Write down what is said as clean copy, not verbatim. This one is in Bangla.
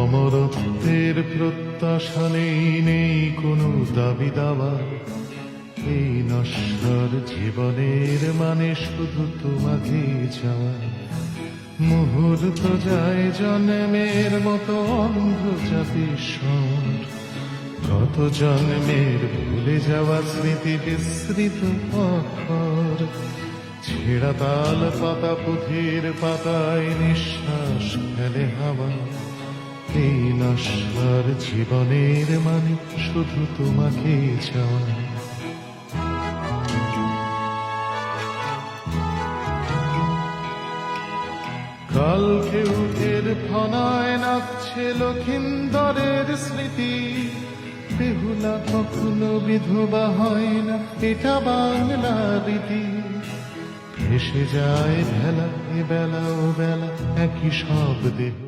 অমরত্বের প্রত্যাশা নেই, নেই কোনো দাবি দাওয়া। এই নশ্বর জীবনের মানে শুধু তোমাকে চাওয়া। মুহূর্ত যায় জন্মের মতো অন্ধ জাতির স্বর, কত জন্মের ভুলে যাওয়া স্মৃতি বিস্মৃত অক্ষর। ছেঁড়া তাল পাতা পুঁথির পাতায় নিঃশ্বাস ফেলে হাওয়া। এই নশ্বর জীবনের মানে শুধু তোমাকে চাওয়া। কালকে উঠের ফনায় নাচছে লক্ষিন্দরের স্মৃতি। বেহুলা কখনো বিধবা হয় না, এটা বাংলা রীতি। ভেসে যায় ভেলা এ বেলা ও বেলা একই সব দেহ।